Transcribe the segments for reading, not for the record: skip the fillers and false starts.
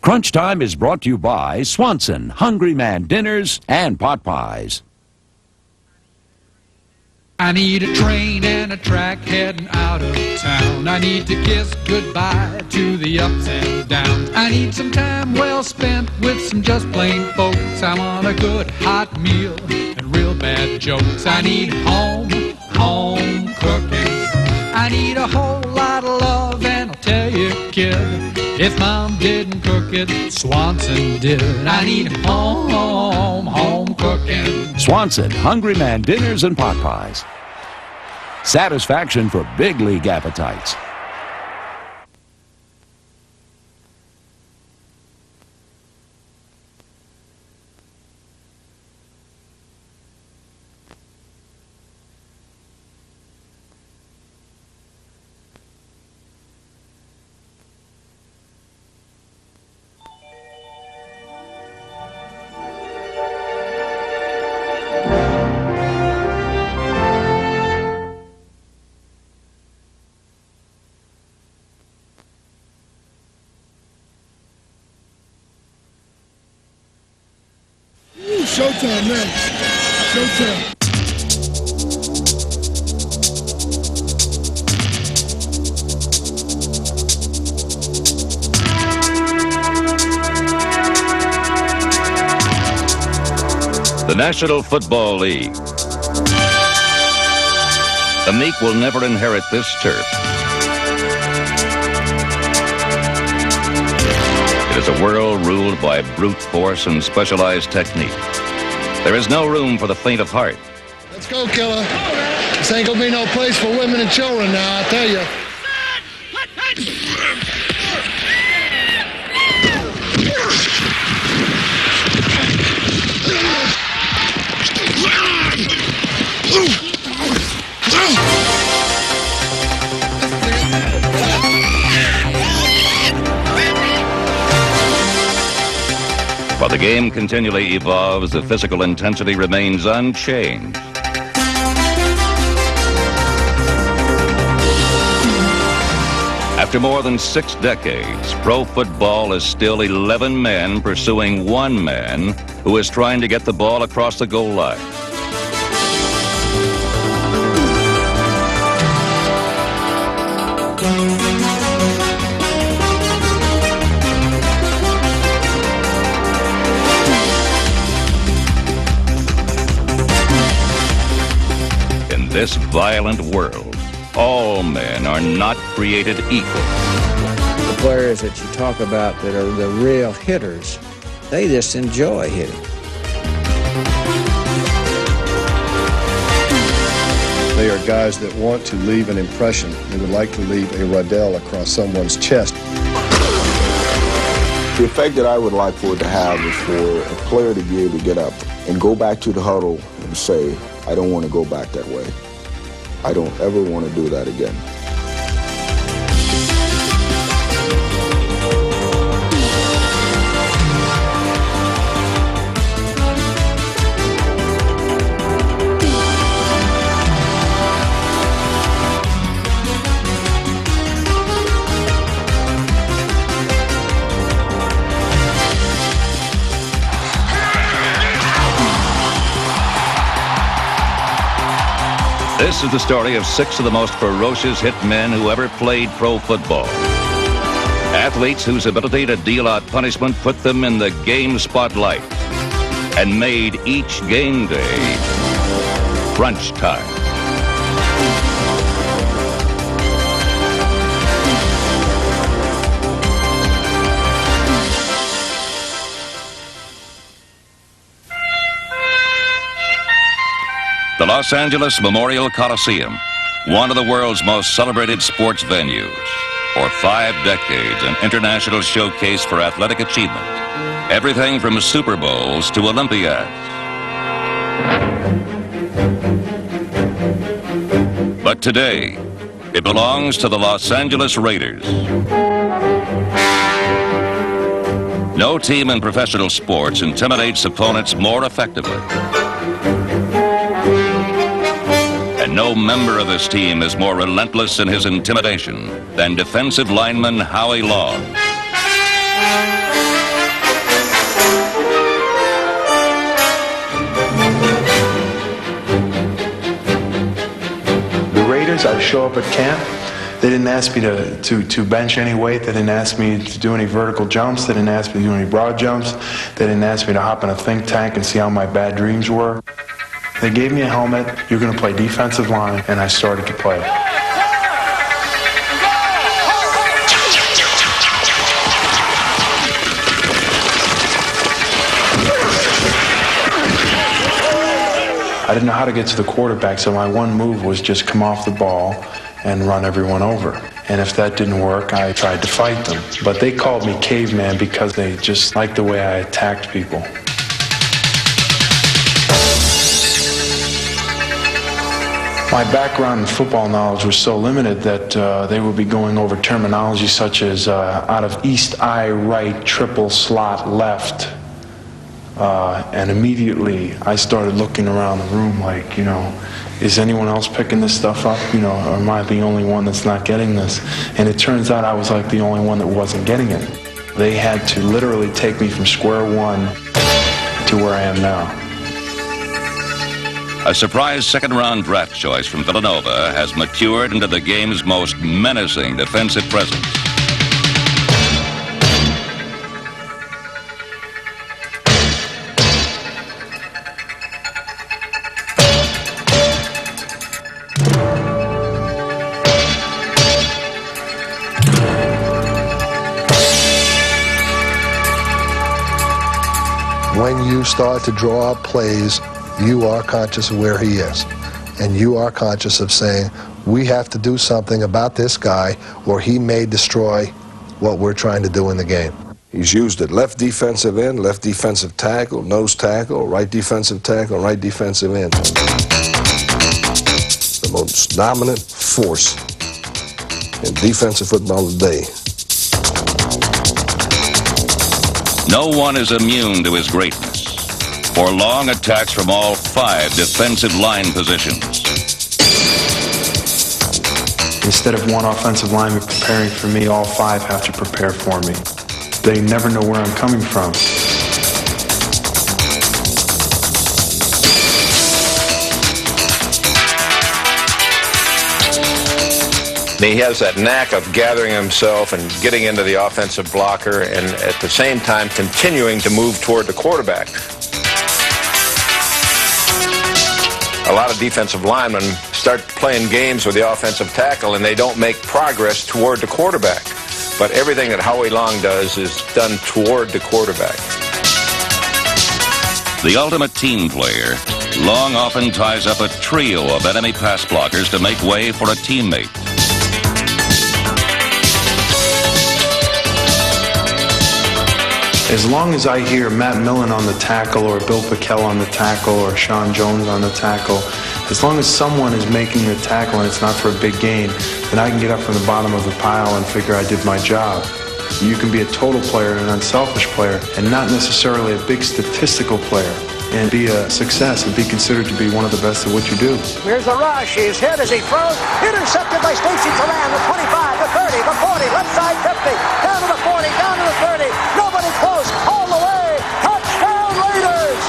Crunchtime is brought to you by Swanson, Hungry Man Dinners and Pot Pies. I need a train and a track heading out of town. I need to kiss goodbye to the ups and downs. I need some time well spent with some just plain folks. I'm on a good hot meal and real bad jokes. I need home cooking. I need a whole lot of love, and I'll tell you, kid, if Mom didn't cook it, Swanson did. I need home cooking. Swanson, Hungry Man Dinners and Pot Pies. Satisfaction for big league appetites. Showtime, man. Showtime. The National Football League. The meek will never inherit this turf. It is a world ruled by brute force and specialized technique. There is no room for the faint of heart. Let's go, killer. This ain't gonna be no place for women and children now, I tell you. While the game continually evolves, the physical intensity remains unchanged. After more than 6 decades, pro football is still 11 men pursuing one man who is trying to get the ball across the goal line. In this violent world, all men are not created equal. The players that you talk about that are the real hitters, they just enjoy hitting. They are guys that want to leave an impression. They would like to leave a Rodell across someone's chest. The effect that I would like for it to have is for a player to be able to get up and go back to the huddle and say, I don't want to go back that way. I don't ever want to do that again. This is the story of 6 of the most ferocious hit men who ever played pro football. Athletes whose ability to deal out punishment put them in the game spotlight and made each game day crunch time. The Los Angeles Memorial Coliseum, one of the world's most celebrated sports venues. For 5 decades, an international showcase for athletic achievement. Everything from Super Bowls to Olympiads. But today, it belongs to the Los Angeles Raiders. No team in professional sports intimidates opponents more effectively. And no member of this team is more relentless in his intimidation than defensive lineman Howie Long. Patriots, I would show up at camp. They didn't ask me to bench any weight. They didn't ask me to do any vertical jumps. They didn't ask me to do any broad jumps. They didn't ask me to hop in a think tank and see how my bad dreams were. They gave me a helmet. You're going to play defensive line, and I started to play. I didn't know how to get to the quarterback, so my one move was just come off the ball and run everyone over. And if that didn't work, I tried to fight them. But they called me caveman because they just liked the way I attacked people. My background in football knowledge was so limited that they would be going over terminology such as out of east eye right, triple slot left. And immediately I started looking around the room like, you know, is anyone else picking this stuff up? You know, or am I the only one that's not getting this? And it turns out I was like the only one that wasn't getting it. They had to literally take me from square one to where I am now. A surprise second-round draft choice from Villanova has matured into the game's most menacing defensive presence. When you start to draw up plays, you are conscious of where he is. And you are conscious of saying, we have to do something about this guy or he may destroy what we're trying to do in the game. He's used it left defensive end, left defensive tackle, nose tackle, right defensive tackle, right defensive end. The most dominant force in defensive football today. No one is immune to his greatness. For long attacks from all 5 defensive line positions. Instead of one offensive lineman preparing for me, all 5 have to prepare for me. They never know where I'm coming from. He has that knack of gathering himself and getting into the offensive blocker and at the same time continuing to move toward the quarterback. A lot of defensive linemen start playing games with the offensive tackle and they don't make progress toward the quarterback. But everything that Howie Long does is done toward the quarterback. The ultimate team player, Long often ties up a trio of enemy pass blockers to make way for a teammate. As long as I hear Matt Millen on the tackle or Bill Pickell on the tackle or Sean Jones on the tackle, as long as someone is making the tackle and it's not for a big gain, then I can get up from the bottom of the pile and figure I did my job. You can be a total player and an unselfish player and not necessarily a big statistical player and be a success and be considered to be one of the best at what you do. Here's the rush. He's hit as he throws. Intercepted by Stacy Turan, the 25, the 30, the 40, left side 50, down to the 40, down to the 30. Nobody close. All the way. Touchdown Raiders!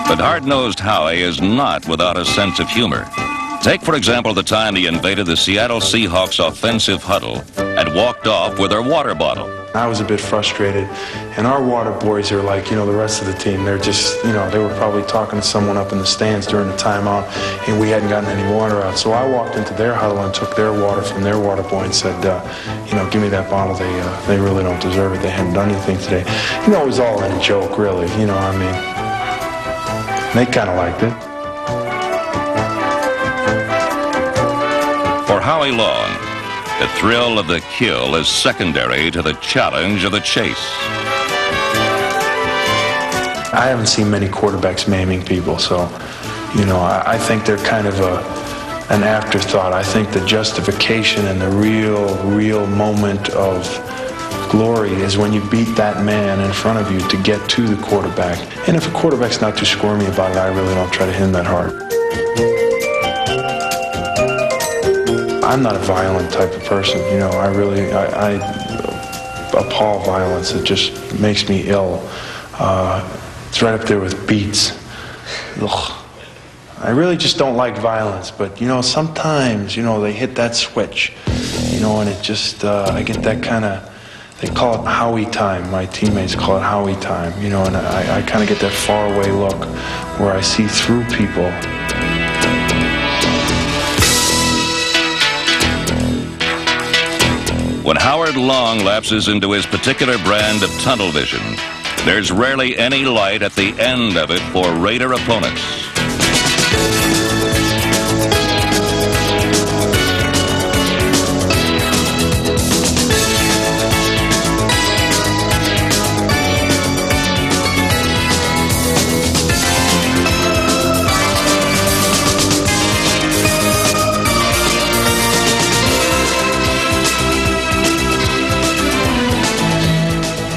But hard-nosed Howie is not without a sense of humor. Take, for example, the time he invaded the Seattle Seahawks offensive huddle and walked off with their water bottle. I was a bit frustrated, and our water boys are like, you know, the rest of the team. They're just, you know, they were probably talking to someone up in the stands during the timeout, and we hadn't gotten any water out. So I walked into their huddle and took their water from their water boy and said, you know, give me that bottle. They really don't deserve it. They haven't done anything today. You know, it was all in a joke, really. You know, I mean, they kind of liked it. For Howie Long, the thrill of the kill is secondary to the challenge of the chase. I haven't seen many quarterbacks maiming people, so, you know, I think they're kind of an afterthought. I think the justification and the real moment of glory is when you beat that man in front of you to get to the quarterback. And if a quarterback's not too squirmy about it, I really don't try to hit him that hard. I'm not a violent type of person, you know. I appall violence. It just makes me ill. It's right up there with beats. Ugh. I really just don't like violence, but, you know, sometimes, you know, they hit that switch, you know, and it just, I get that kind of, they call it Howie time. My teammates call it Howie time, you know, and I kind of get that faraway look where I see through people. When Howard Long lapses into his particular brand of tunnel vision, there's rarely any light at the end of it for Raider opponents.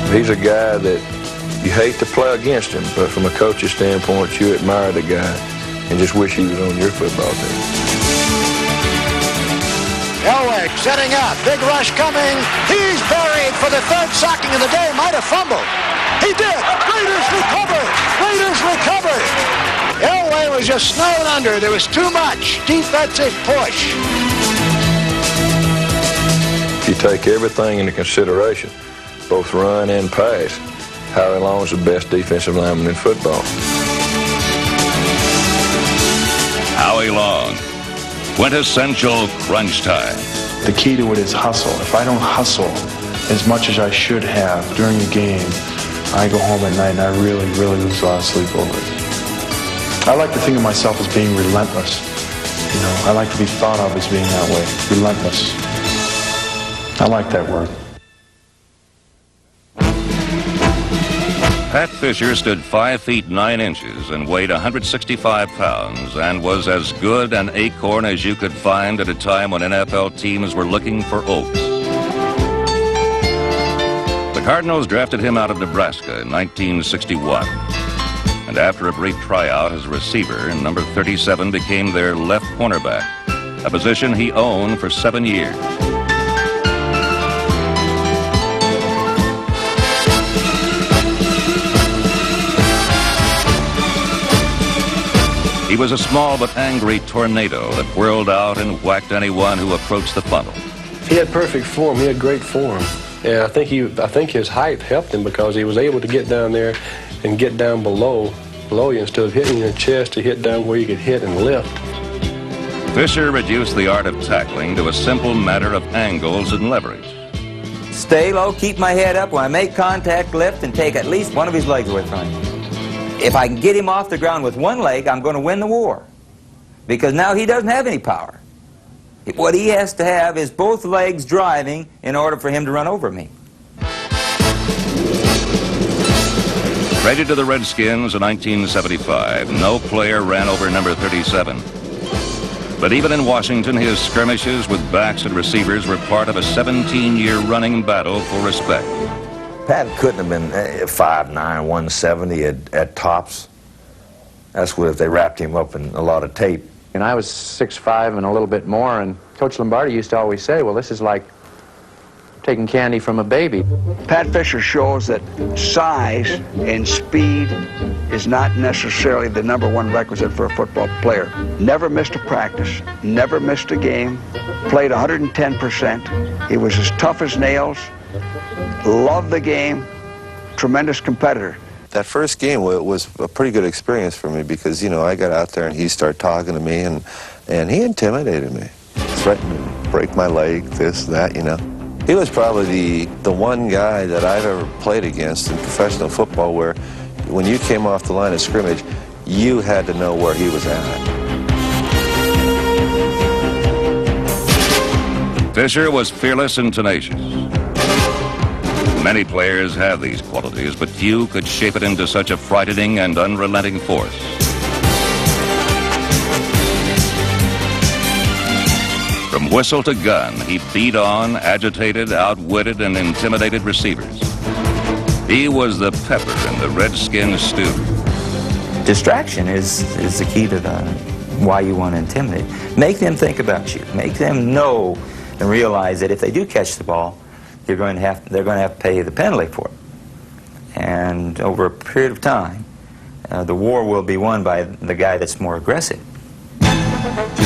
He's a guy that you hate to play against him, but from a coach's standpoint, you admire the guy and just wish he was on your football team. Elway setting up, big rush coming. He's buried for the third sacking of the day. Might have fumbled. He did. Raiders recover. Raiders recover. Elway was just snowed under. There was too much defensive push. If you take everything into consideration, both run and pass, Howie Long is the best defensive lineman in football. Howie Long, quintessential crunch time. The key to it is hustle. If I don't hustle as much as I should have during the game, I go home at night and I really, really lose a lot of sleep over it. I like to think of myself as being relentless. You know, I like to be thought of as being that way, relentless. I like that word. Pat Fisher stood 5 feet 9 inches and weighed 165 pounds and was as good an acorn as you could find at a time when NFL teams were looking for oaks. The Cardinals drafted him out of Nebraska in 1961. And after a brief tryout as a receiver, number 37 became their left cornerback, a position he owned for 7 years. He was a small but angry tornado that whirled out and whacked anyone who approached the funnel. He had perfect form. He had great form. And I think his height helped him because he was able to get down there and get down below you. Instead of hitting your chest, he hit down where you could hit and lift. Fisher reduced the art of tackling to a simple matter of angles and leverage. Stay low, keep my head up. When I make contact, lift, and take at least one of his legs away from him. If I can get him off the ground with one leg, I'm going to win the war. Because now he doesn't have any power. What he has to have is both legs driving in order for him to run over me. Traded to the Redskins in 1975, no player ran over number 37. But even in Washington, his skirmishes with backs and receivers were part of a 17-year running battle for respect. Pat couldn't have been 5'9", 170 at tops. That's what if they wrapped him up in a lot of tape. And I was 6'5" and a little bit more, and Coach Lombardi used to always say, well, this is like taking candy from a baby. Pat Fisher shows that size and speed is not necessarily the #1 requisite for a football player. Never missed a practice, never missed a game, played 110%. He was as tough as nails, loved the game, tremendous competitor. That first game was a pretty good experience for me because, you know, I got out there and he started talking to me and he intimidated me. Threatened to break my leg, this, that, you know. He was probably the one guy that I've ever played against in professional football where when you came off the line of scrimmage, you had to know where he was at. Fisher was fearless and tenacious. Many players have these qualities, but few could shape it into such a frightening and unrelenting force. From whistle to gun, he beat on, agitated, outwitted, and intimidated receivers. He was the pepper in the Redskins stew. Distraction is the key to why you want to intimidate. Make them think about you. Make them know and realize that if they do catch the ball, they're going to have to pay the penalty for it. and over a period of time, the war will be won by the guy that's more aggressive.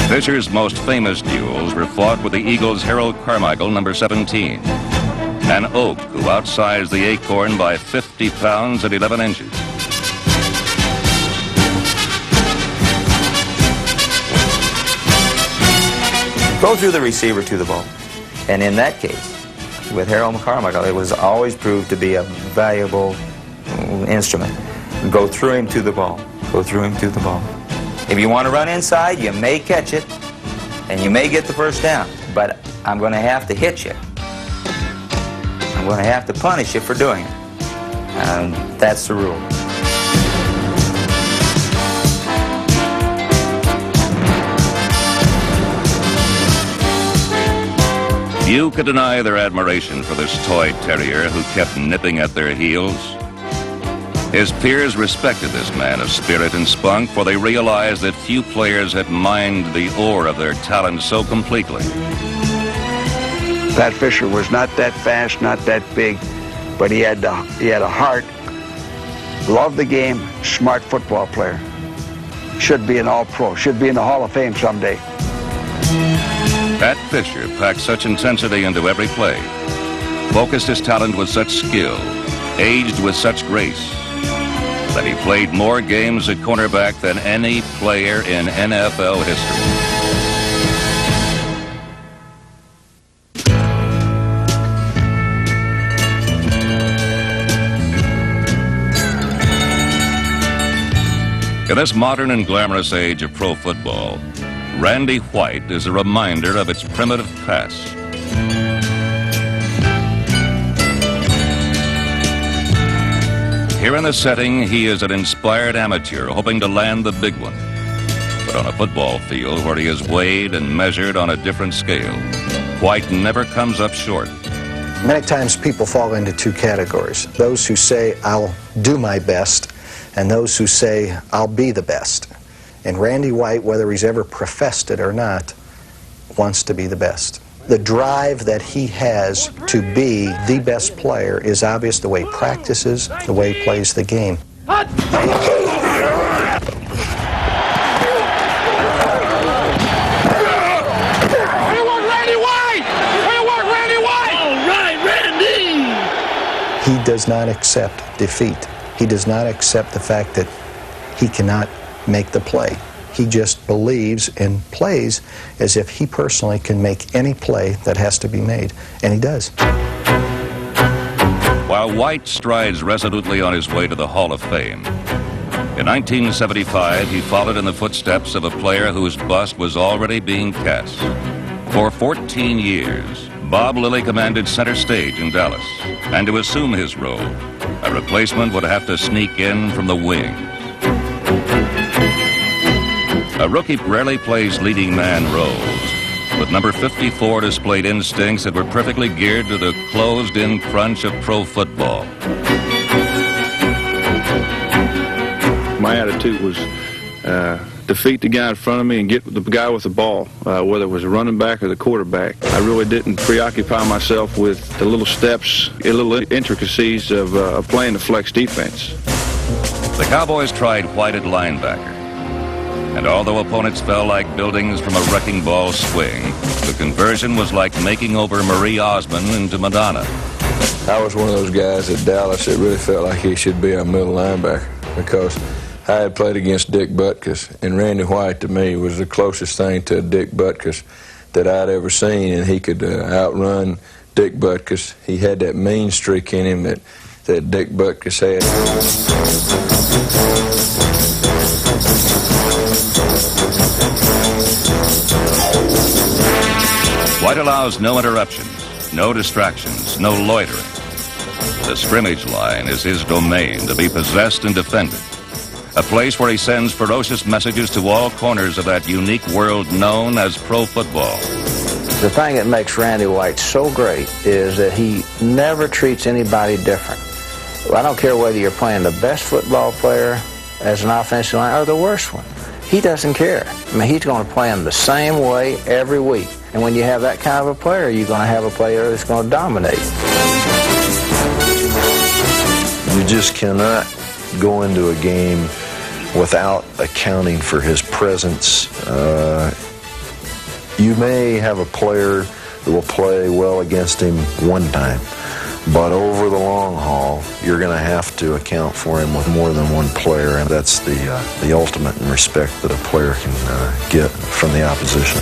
Fisher's most famous duels were fought with the Eagles' Harold Carmichael, number 17, an oak who outsized the acorn by 50 pounds and 11 inches. Go through the receiver to the ball. And in that case, with Harold Carmichael, it was always proved to be a valuable instrument. Go through him to the ball. Go through him to the ball. If you want to run inside, you may catch it, and you may get the first down, but I'm going to have to hit you. I'm going to have to punish you for doing it. And that's the rule. Few could deny their admiration for this toy terrier who kept nipping at their heels. His peers respected this man of spirit and spunk, for they realized that few players had mined the ore of their talent so completely. Pat Fisher was not that fast, not that big, but he had a heart, loved the game, smart football player. Should be an all-pro, should be in the Hall of Fame someday. Pat Fisher packed such intensity into every play, focused his talent with such skill, aged with such grace, that he played more games at cornerback than any player in NFL history. In this modern and glamorous age of pro football, Randy White is a reminder of its primitive past. Here in the setting, he is an inspired amateur hoping to land the big one. But on a football field where he is weighed and measured on a different scale, White never comes up short. Many times people fall into two categories. Those who say, I'll do my best, and those who say, I'll be the best. And Randy White, whether he's ever professed it or not, wants to be the best. The drive that he has to be the best player is obvious the way he practices, the way he plays the game. Where you want Randy White? Where you want Randy White? All right, Randy! He does not accept defeat. He does not accept the fact that he cannot make the play. He just believes and plays as if he personally can make any play that has to be made, and he does. While White strides resolutely on his way to the Hall of Fame, in 1975 he followed in the footsteps of a player whose bust was already being cast. For 14 years, Bob Lilly commanded center stage in Dallas, and to assume his role, a replacement would have to sneak in from the wing. A rookie rarely plays leading man roles, but number 54 displayed instincts that were perfectly geared to the closed-in crunch of pro football. My attitude was defeat the guy in front of me and get the guy with the ball, whether it was a running back or the quarterback. I really didn't preoccupy myself with the little steps, the little intricacies of playing the flex defense. The Cowboys tried White at linebacker. And although opponents fell like buildings from a wrecking ball swing, the conversion was like making over Marie Osmond into Madonna. I was one of those guys at Dallas that really felt like he should be a middle linebacker because I had played against Dick Butkus, and Randy White to me was the closest thing to Dick Butkus that I'd ever seen, and he could outrun Dick Butkus. He had that mean streak in him that Dick Butkus had. White allows no interruptions, no distractions, no loitering. The scrimmage line is his domain to be possessed and defended, a place where he sends ferocious messages to all corners of that unique world known as pro football. The thing that makes Randy White so great is that he never treats anybody different. I don't care whether you're playing the best football player as an offensive line or the worst one. He doesn't care. I mean, he's going to play them the same way every week. And when you have that kind of a player, you're going to have a player that's going to dominate. You You just cannot go into a game without accounting for his presence. You may have a player that will play well against him one time, but over the long haul, you're going to have to account for him with more than one player, and that's the ultimate in respect that a player can get from the opposition.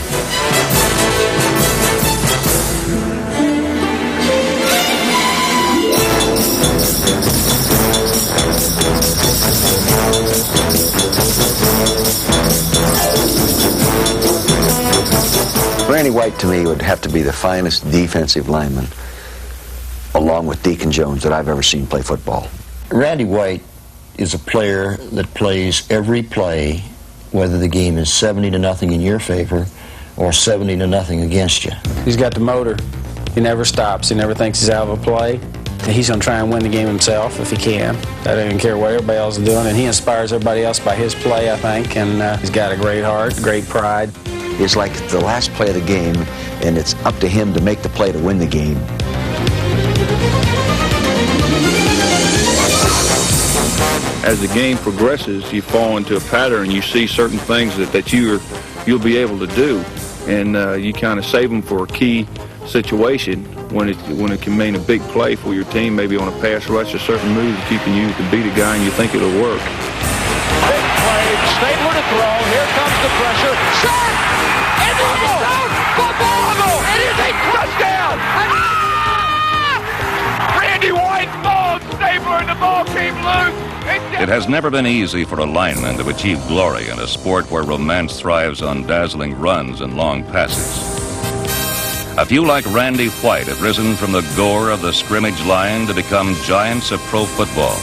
Randy White, to me, would have to be the finest defensive lineman, along with Deacon Jones, that I've ever seen play football. Randy White is a player that plays every play, whether the game is 70-0 in your favor or 70-0 against you. He's got the motor. He never stops. He never thinks he's out of a play. He's going to try and win the game himself if he can. I don't even care what everybody else is doing, and he inspires everybody else by his play, I think, and he's got a great heart, great pride. It's like the last play of the game, and it's up to him to make the play to win the game. As the game progresses, you fall into a pattern. You see certain things that you'll be able to do, and you kind of save them for a key situation when it can mean a big play for your team, maybe on a pass rush, a certain move that you can use to beat a guy and you think it'll work. Big play, Stabler to throw, here comes the pressure, shot! And Bobble! It is a touchdown! Randy White balled Stabler and the ball came loose! It has never been easy for a lineman to achieve glory in a sport where romance thrives on dazzling runs and long passes. A few like Randy White have risen from the gore of the scrimmage line to become giants of pro football.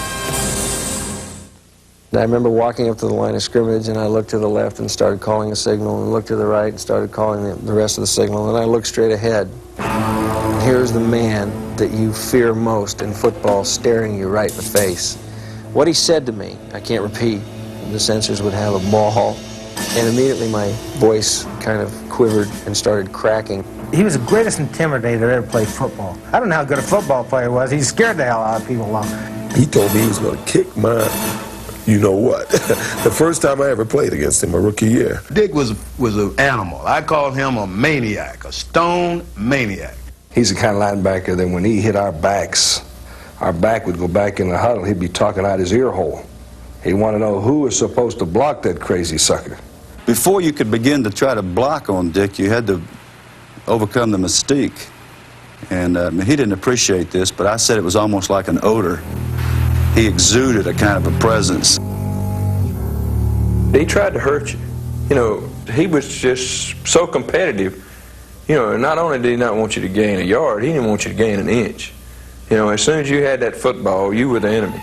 I remember walking up to the line of scrimmage, and I looked to the left and started calling a signal, and looked to the right and started calling the rest of the signal, and I looked straight ahead. And here's the man that you fear most in football staring you right in the face. What he said to me, I can't repeat. The censors would have a ball, and immediately my voice kind of quivered and started cracking. He was the greatest intimidator that ever played football. I don't know how good a football player was. He scared the hell out of people along. He told me he was going to kick my you-know-what. The first time I ever played against him, my rookie year. Dick was an animal. I called him a maniac, a stone maniac. He's the kind of linebacker that when he hit our back would go back in the huddle. He'd be talking out his ear hole. He'd want to know who was supposed to block that crazy sucker. Before you could begin to try to block on Dick, you had to overcome the mystique. And he didn't appreciate this, but I said it was almost like an odor. He exuded a kind of a presence. He tried to hurt you. You know, he was just so competitive. You know, and not only did he not want you to gain a yard, he didn't want you to gain an inch. You know, as soon as you had that football, you were the enemy.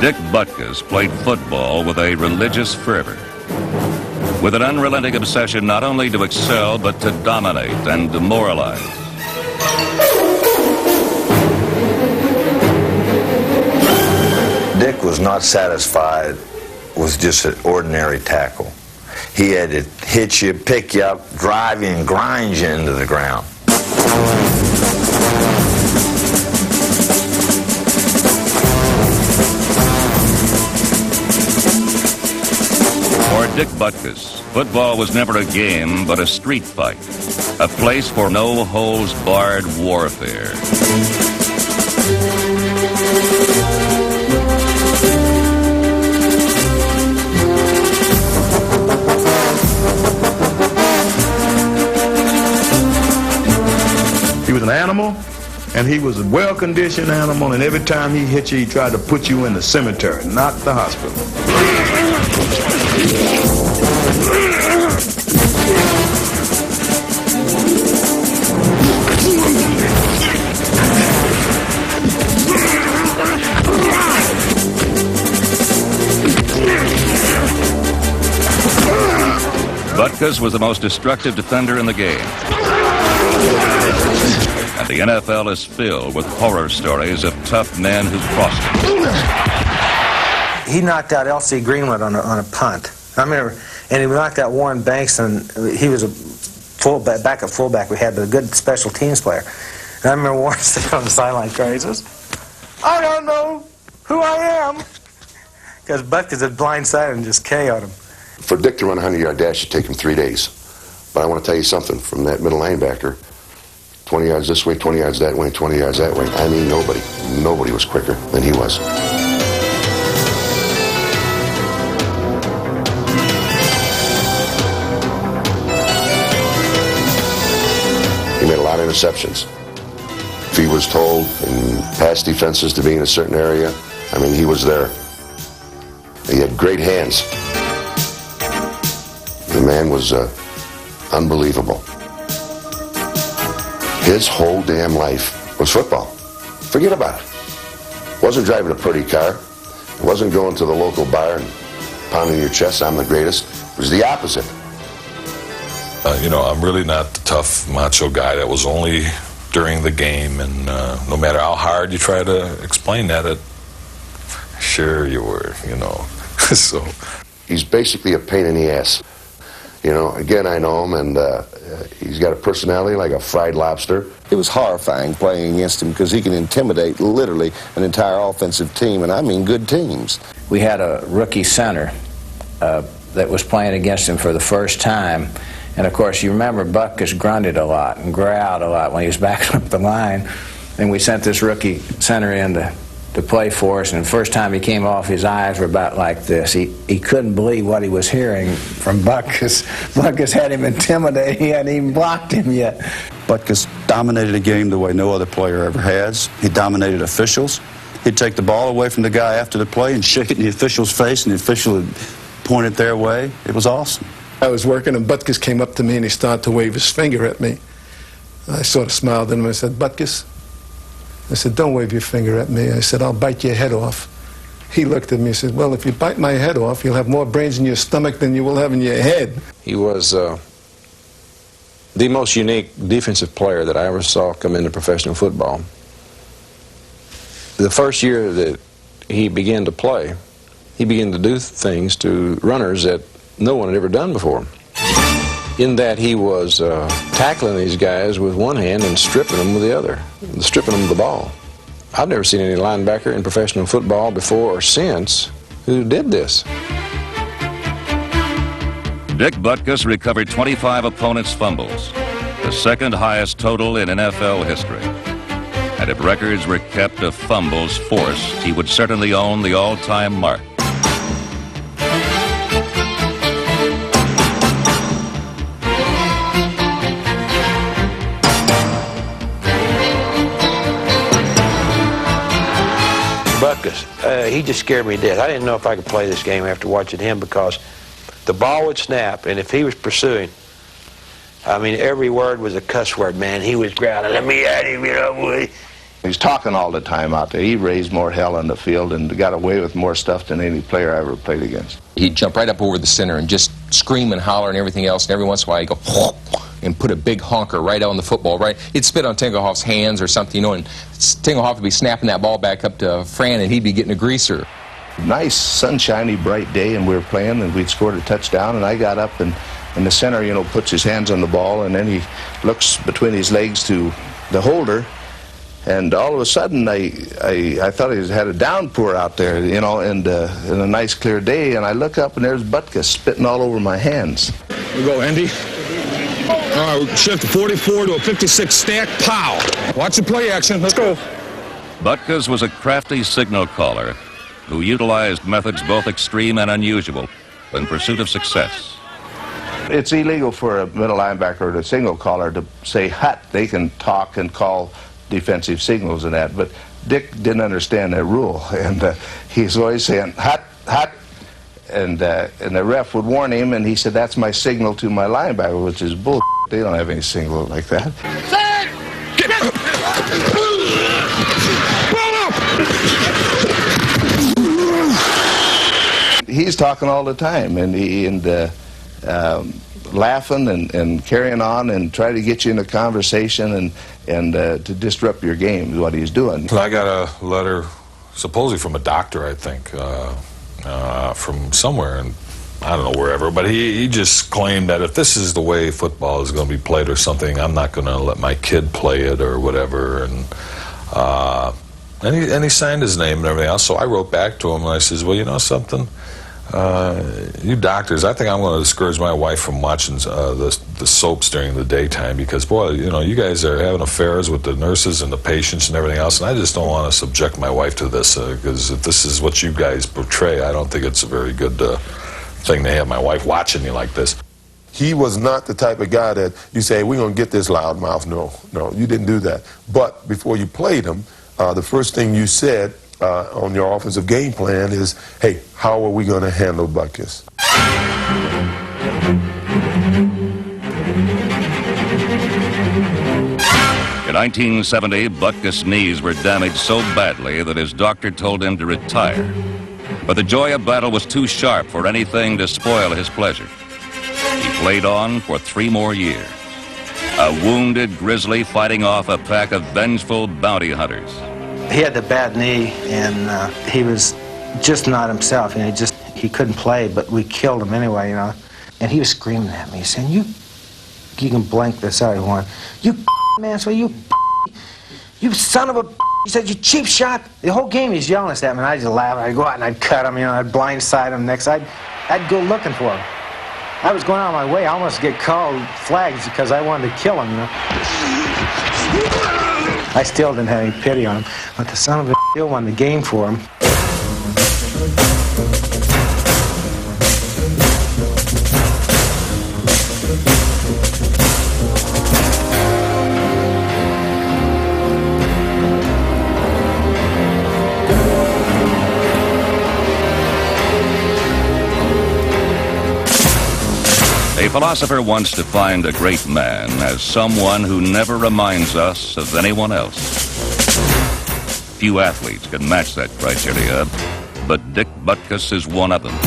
Dick Butkus played football with a religious fervor, with an unrelenting obsession not only to excel, but to dominate and demoralize. Dick was not satisfied with just an ordinary tackle. He had to hit you, pick you up, drive you, and grind you into the ground. For Dick Butkus, football was never a game, but a street fight, a place for no-holds-barred warfare. He was an animal, and he was a well-conditioned animal, and every time he hit you, he tried to put you in the cemetery, not the hospital. Butkus was the most destructive defender in the game. And the NFL is filled with horror stories of tough men who crossed him. He knocked out L.C. Greenwood on a punt. I remember, and he knocked out Warren Banks, and he was a backup fullback we had, but a good special teams player. And I remember Warren sitting on the sideline crying. He says, "I don't know who I am," because Butkus had blindsided and just KO'd him. For Dick to run a 100-yard dash, it'd take him 3 days. But I want to tell you something, from that middle linebacker, 20 yards this way, 20 yards that way, 20 yards that way. I mean, nobody was quicker than he was. He made a lot of interceptions. If he was told in past defenses to be in a certain area, I mean, he was there. He had great hands. The man was unbelievable. His whole damn life was football. Forget about it. Wasn't driving a pretty car. It wasn't going to the local bar and pounding your chest, "I'm the greatest." It was the opposite. You know, I'm really not the tough, macho guy. That was only during the game, and no matter how hard you try to explain that, sure you were, you know. So he's basically a pain in the ass. You know, again, I know him, and he's got a personality like a fried lobster. It was horrifying playing against him because he can intimidate literally an entire offensive team, and I mean good teams. We had a rookie center that was playing against him for the first time. And, of course, you remember Butkus grunted a lot and growled a lot when he was backing up the line. And we sent this rookie center in to play for us. And the first time he came off, his eyes were about like this. He couldn't believe what he was hearing from Butkus. Butkus had him intimidated. He hadn't even blocked him yet. Butkus dominated a game the way no other player ever has. He dominated officials. He'd take the ball away from the guy after the play and shake it in the official's face, and the official would point it their way. It was awesome. I was working, and Butkus came up to me, and he started to wave his finger at me. I sort of smiled at him and said, "Butkus," I said, "don't wave your finger at me." I said, "I'll bite your head off." He looked at me and said, "Well, if you bite my head off, you'll have more brains in your stomach than you will have in your head." He was the most unique defensive player that I ever saw come into professional football. The first year that he began to play, he began to do things to runners that no one had ever done before. In that he was tackling these guys with one hand and stripping them with the other, stripping them of the ball. I've never seen any linebacker in professional football before or since who did this. Dick Butkus recovered 25 opponents' fumbles, the second highest total in NFL history. And if records were kept of fumbles forced, he would certainly own the all-time mark. Butkus, he just scared me to death. I didn't know if I could play this game after watching him because the ball would snap, and if he was pursuing, I mean, every word was a cuss word, man. He was growling, "Let me at him, you know." He's talking all the time out there. He raised more hell on the field and got away with more stuff than any player I ever played against. He'd jump right up over the center and just scream and holler and everything else, and every once in a while he'd go and put a big honker right on the football, right? He'd spit on Tingelhoff's hands or something, you know, and Tingelhoff would be snapping that ball back up to Fran, and he'd be getting a greaser. Nice, sunshiny, bright day, and we were playing, and we'd scored a touchdown, and I got up, and the center, you know, puts his hands on the ball, and then he looks between his legs to the holder, and all of a sudden, I thought he had a downpour out there, you know, and a nice clear day, and I look up, and there's Butkus spitting all over my hands. We go, Andy. All right, shift 44 to a 56 stack. Pow! Watch the play action. Let's go. Butkus was a crafty signal caller who utilized methods both extreme and unusual in pursuit of success. It's illegal for a middle linebacker or a signal caller to say hut. They can talk and call defensive signals and that, but Dick didn't understand that rule, and he's always saying hut, hut, and the ref would warn him, and he said, "That's my signal to my linebacker," which is bull. They don't have any signal like that. He's talking all the time, and laughing and carrying on and try to get you in a conversation and to disrupt your game is what he's doing. I got a letter, supposedly from a doctor, I think, from somewhere, and I don't know wherever, but he just claimed that if this is the way football is going to be played or something, I'm not going to let my kid play it or whatever. And he signed his name and everything else. So I wrote back to him and I says, well, you know something? You doctors, I think I'm going to discourage my wife from watching the soaps during the daytime because, boy, you know, you guys are having affairs with the nurses and the patients and everything else, and I just don't want to subject my wife to this because if this is what you guys portray, I don't think it's a very good thing to have my wife watching you like this. He was not the type of guy that you say, we're going to get this loudmouth. No, you didn't do that. But before you played him, the first thing you said on your offensive game plan is, hey, how are we going to handle Butkus? In 1970, Butkus' knees were damaged so badly that his doctor told him to retire. But the joy of battle was too sharp for anything to spoil his pleasure. He played on for 3 more years, a wounded grizzly fighting off a pack of vengeful bounty hunters. He had the bad knee, and he was just not himself. You know, he couldn't play, but we killed him anyway, you know. And he was screaming at me, saying, you can blank this out, you want. You man, so you son of a he said, you cheap shot. The whole game he's yelling at me, and I just laugh. I'd go out and I'd cut him, you know, I'd blindside him next. I'd go looking for him. I was going out of my way. I almost get called flags because I wanted to kill him, you know. I still didn't have any pity on him, but the son of a still won the game for him. A philosopher once defined a great man as someone who never reminds us of anyone else. Few athletes can match that criteria, but Dick Butkus is one of them.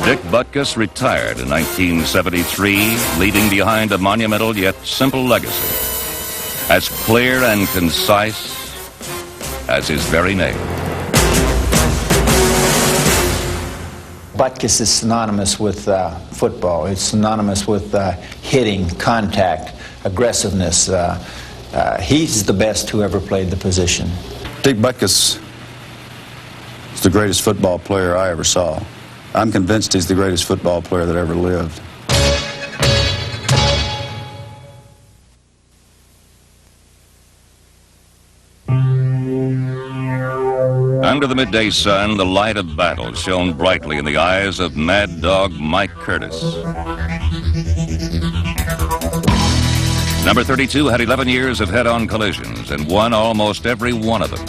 Dick Butkus retired in 1973, leaving behind a monumental yet simple legacy, as clear and concise as his very name. Butkus is synonymous with football. It's synonymous with hitting, contact, aggressiveness. He's the best who ever played the position. Dick Butkus is the greatest football player I ever saw. I'm convinced he's the greatest football player that ever lived. Under the midday sun, the light of battle shone brightly in the eyes of Mad Dog Mike Curtis. Number 32 had 11 years of head-on collisions and won almost every one of them.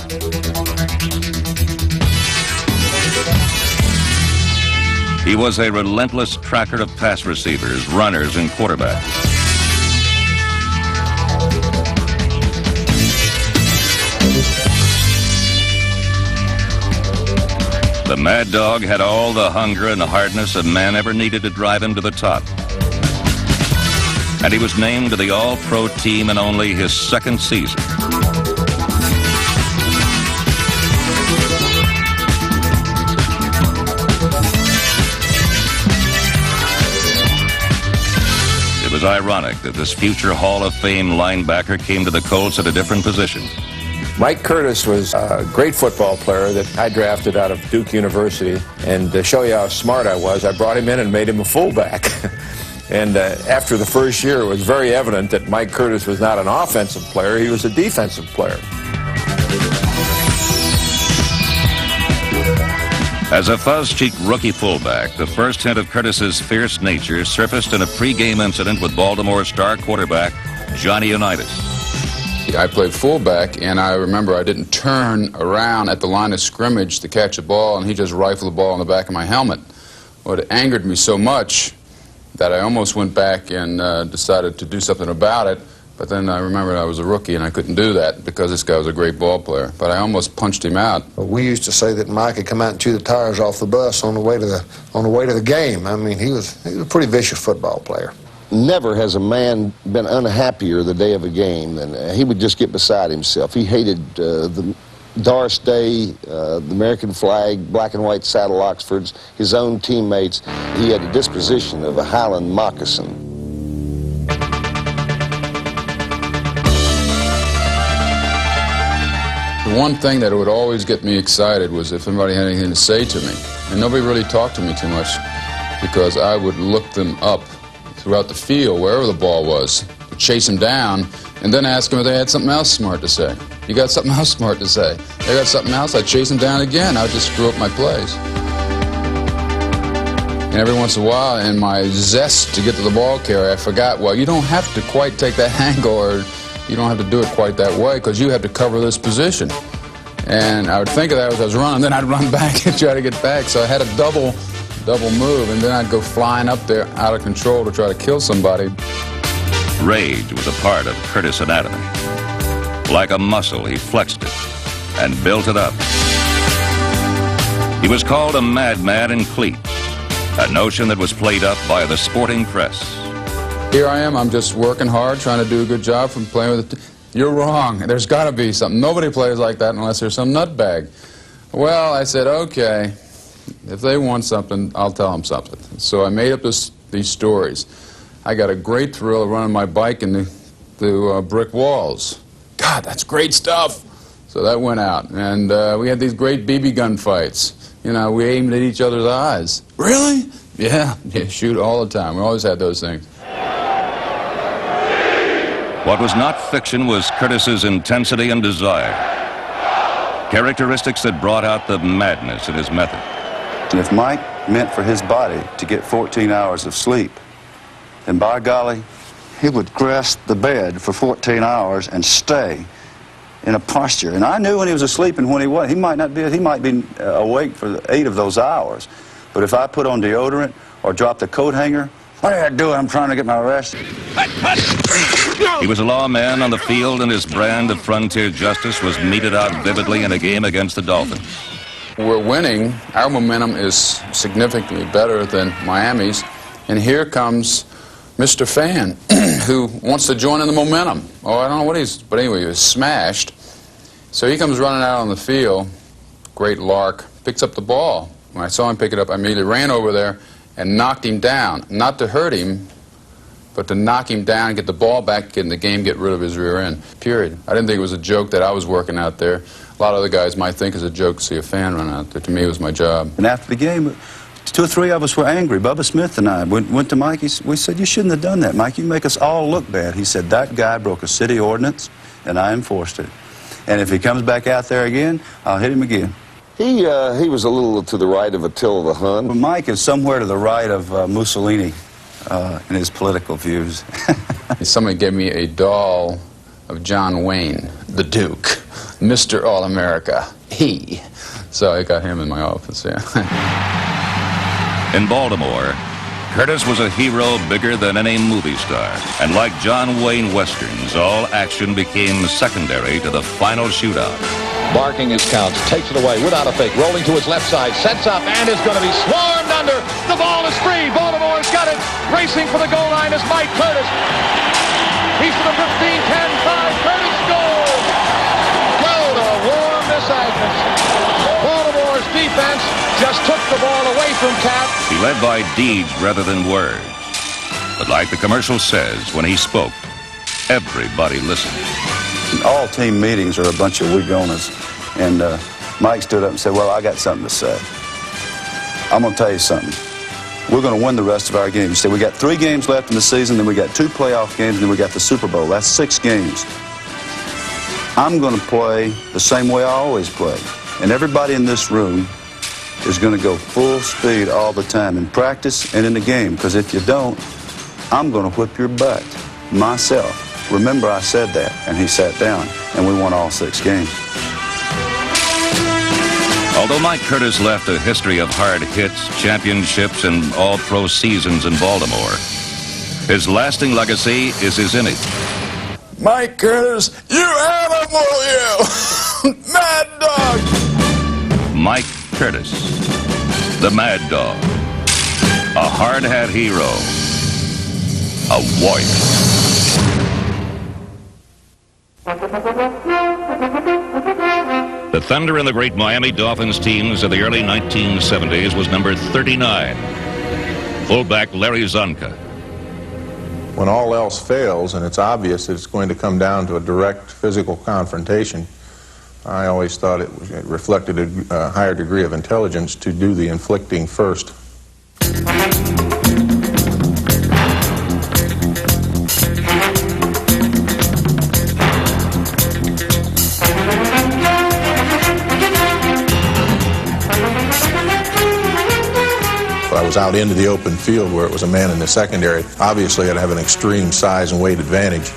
He was a relentless tracker of pass receivers, runners, and quarterbacks. The Mad Dog had all the hunger and the hardness a man ever needed to drive him to the top. And he was named to the All-Pro team in only his second season. It was ironic that this future Hall of Fame linebacker came to the Colts at a different position. Mike Curtis was a great football player that I drafted out of Duke University. And to show you how smart I was, I brought him in and made him a fullback. And after the first year, it was very evident that Mike Curtis was not an offensive player, he was a defensive player. As a fuzz-cheeked rookie fullback, the first hint of Curtis's fierce nature surfaced in a pregame incident with Baltimore star quarterback Johnny Unitas. rookie. I played fullback, and I remember I didn't turn around at the line of scrimmage to catch a ball, and he just rifled the ball in the back of my helmet. Well, it angered me so much that I almost went back and decided to do something about it. But then I remembered I was a rookie and I couldn't do that because this guy was a great ball player. But I almost punched him out. We used to say that Mike had come out and chew the tires off the bus on the way to the game. I mean, he was a pretty vicious football player. Never has a man been unhappier the day of a game than he would just get beside himself. He hated the Doris Day, the American flag, black and white saddle Oxfords, his own teammates. He had a disposition of a Highland moccasin. The one thing that would always get me excited was if somebody had anything to say to me. And nobody really talked to me too much because I would look them up throughout the field, wherever the ball was, to chase them down, and then ask them if they had something else smart to say. You got something else smart to say? They got something else, I'd chase them down again. I would just screw up my plays. And every once in a while, in my zest to get to the ball carrier, I forgot, well, you don't have to quite take that angle, or you don't have to do it quite that way, because you have to cover this position. And I would think of that as I was running, then I'd run back and try to get back. So I had a double move, and then I'd go flying up there out of control to try to kill somebody. Rage was a part of Curtis' anatomy. Like a muscle, he flexed it and built it up. He was called a madman in cleats, a notion that was played up by the sporting press. Here I am, I'm just working hard, trying to do a good job from playing with it. You're wrong. There's got to be something. Nobody plays like that unless there's some nutbag. Well, I said, okay, if they want something, I'll tell them something. So I made up these stories. I got a great thrill of running my bike into brick walls. God, that's great stuff. So that went out. And we had these great BB gun fights. You know, we aimed at each other's eyes. Really? Yeah, shoot all the time. We always had those things. What was not fiction was Curtis's intensity and desire, characteristics that brought out the madness in his method. And if Mike meant for his body to get 14 hours of sleep, then by golly, he would grass the bed for 14 hours and stay in a posture. And I knew when he was asleep and when he wasn't. He might be awake for 8 of those hours. But if I put on deodorant or dropped the coat hanger, what are you doing? I'm trying to get my rest. He was a lawman on the field, and his brand of frontier justice was meted out vividly in a game against the Dolphins. We're winning. Our momentum is significantly better than Miami's. And here comes Mr. Fan, who wants to join in the momentum. Oh, I don't know what but anyway, he was smashed. So he comes running out on the field, great lark, picks up the ball. When I saw him pick it up, I immediately ran over there and knocked him down. Not to hurt him, but to knock him down, get the ball back, get in the game, get rid of his rear end, period. I didn't think it was a joke that I was working out there. A lot of other guys might think it's a joke to see a fan run out there. To me, it was my job. And after the game, 2 or 3 of us were angry. Bubba Smith and I went to Mike. We said, you shouldn't have done that, Mike. You make us all look bad. He said, that guy broke a city ordinance, and I enforced it. And if he comes back out there again, I'll hit him again. He was a little to the right of Attila the Hun. Mike is somewhere to the right of Mussolini in his political views. Somebody gave me a doll of John Wayne, the Duke, Mr. All-America, he. So I got him in my office, yeah. In Baltimore, Curtis was a hero bigger than any movie star. And like John Wayne westerns, all action became secondary to the final shootout. Barking his counts, takes it away without a fake, rolling to his left side, sets up, and is going to be swarmed under. The ball is free. Baltimore's got it. Racing for the goal line is Mike Curtis. He's to the 15, 10, 5. Curtis scores. Go to war, Miss Agnes. Baltimore's defense just took the ball away from Cap. He led by deeds rather than words. But like the commercial says, when he spoke, everybody listened. All team meetings are a bunch of weak-owners. And Mike stood up and said, well, I got something to say. I'm going to tell you something. We're going to win the rest of our games. He said, we got 3 games left in the season, then we got 2 playoff games, and then we got the Super Bowl. That's 6 games. I'm going to play the same way I always play. And everybody in this room is going to go full speed all the time in practice and in the game. Because if you don't, I'm going to whip your butt myself. remember I said that. And he sat down, and we won all 6 games. Although Mike Curtis left a history of hard hits, championships, and all-pro seasons in Baltimore, his lasting legacy is his image. Mike Curtis, you animal, you! Mad Dog! Mike Curtis, the Mad Dog, a hard-hat hero, a warrior. The Thunder in the great Miami Dolphins teams of the early 1970s was number 39, fullback Larry Csonka. When all else fails and it's obvious that it's going to come down to a direct physical confrontation, I always thought it reflected a higher degree of intelligence to do the inflicting first. I was out into the open field where it was a man in the secondary. Obviously, I'd have an extreme size and weight advantage.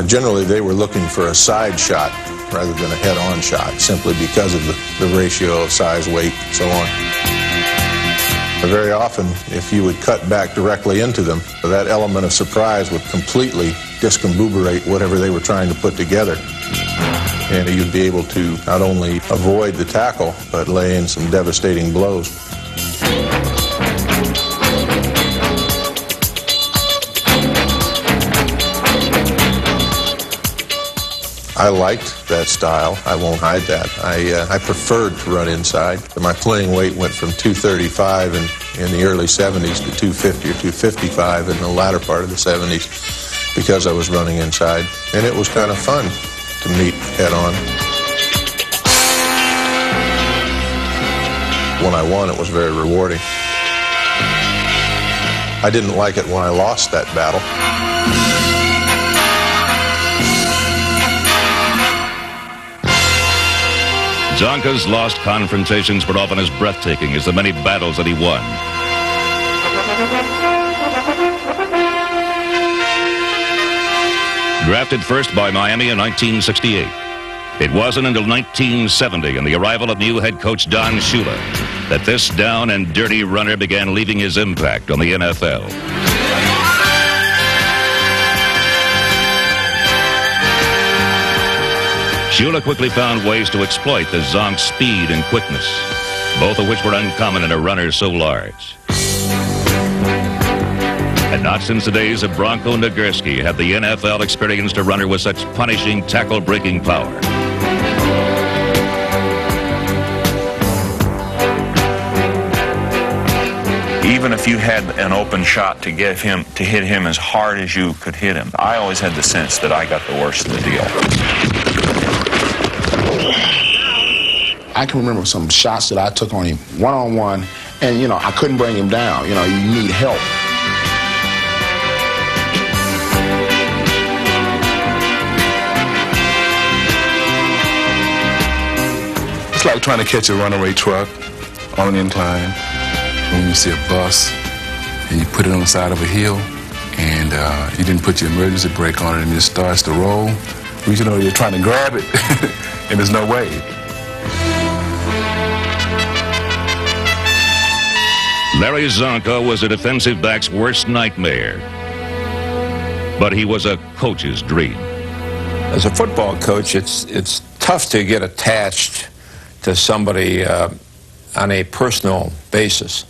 Generally, they were looking for a side shot rather than a head-on shot, simply because of the ratio of size, weight, and so on. Very often, if you would cut back directly into them, that element of surprise would completely discombobulate whatever they were trying to put together. And you'd be able to not only avoid the tackle, but lay in some devastating blows. I liked that style. I won't hide that. I preferred to run inside. My playing weight went from 235 in the early 70s to 250 or 255 in the latter part of the 70s because I was running inside. And it was kind of fun to meet head on. When I won, it was very rewarding. I didn't like it when I lost that battle. Csonka's lost confrontations were often as breathtaking as the many battles that he won. Drafted first by Miami in 1968, it wasn't until 1970 and the arrival of new head coach Don Shula that this down and dirty runner began leaving his impact on the NFL. Shula quickly found ways to exploit the Zonk's speed and quickness, both of which were uncommon in a runner so large. And not since the days of Bronco Nagurski had the NFL experienced a runner with such punishing tackle-breaking power. Even if you had an open shot to hit him as hard as you could hit him, I always had the sense that I got the worst of the deal. I can remember some shots that I took on him one-on-one, and, you know, I couldn't bring him down. You know, you need help. It's like trying to catch a runaway truck on an incline. When you see a bus and you put it on the side of a hill and you didn't put your emergency brake on it and it starts to roll, you know, you're trying to grab it and there's no way. Larry Csonka was a defensive back's worst nightmare, but he was a coach's dream. As a football coach, it's tough to get attached to somebody on a personal basis,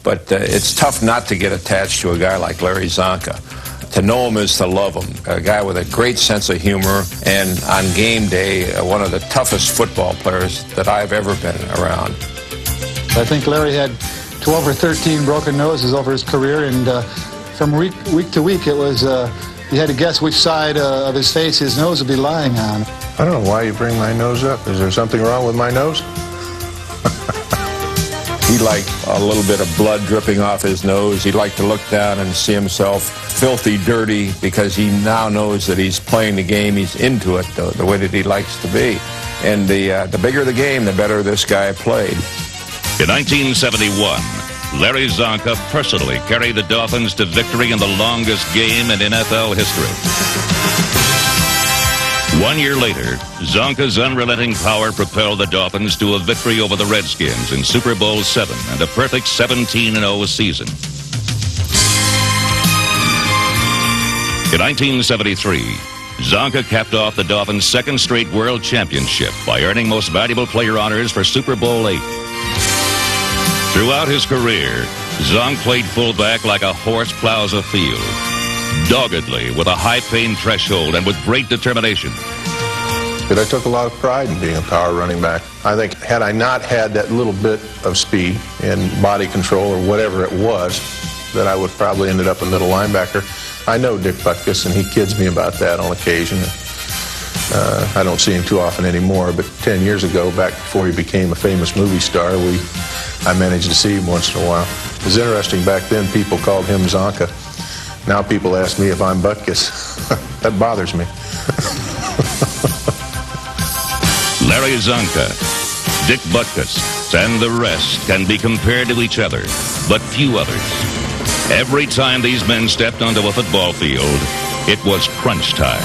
but it's tough not to get attached to a guy like Larry Csonka. To know him is to love him. A guy with a great sense of humor, and on game day, one of the toughest football players that I've ever been around. I think Larry had 12 or 13 broken noses over his career, and from week to week, it was you had to guess which side of his face his nose would be lying on. I don't know why you bring my nose up. Is there something wrong with my nose? He liked a little bit of blood dripping off his nose. He liked to look down and see himself filthy dirty because he now knows that he's playing the game. He's into it the way that he likes to be. And the bigger the game, the better this guy played. In 1971, Larry Csonka personally carried the Dolphins to victory in the longest game in NFL history. 1 year later, Csonka's unrelenting power propelled the Dolphins to a victory over the Redskins in Super Bowl VII and a perfect 17-0 season. In 1973, Csonka capped off the Dolphins' second straight world championship by earning Most Valuable Player honors for Super Bowl VIII. Throughout his career, Csonka played fullback like a horse plows a field, doggedly, with a high pain threshold and with great determination. But I took a lot of pride in being a power running back. I think had I not had that little bit of speed and body control or whatever it was, that I would probably ended up a middle linebacker. I know Dick Butkus, and he kids me about that on occasion. I don't see him too often anymore, but 10 years ago, back before he became a famous movie star, I managed to see him once in a while. It was interesting, back then people called him Csonka. Now people ask me if I'm Butkus. That bothers me. Larry Csonka, Dick Butkus, and the rest can be compared to each other, but few others. Every time these men stepped onto a football field, it was crunch time.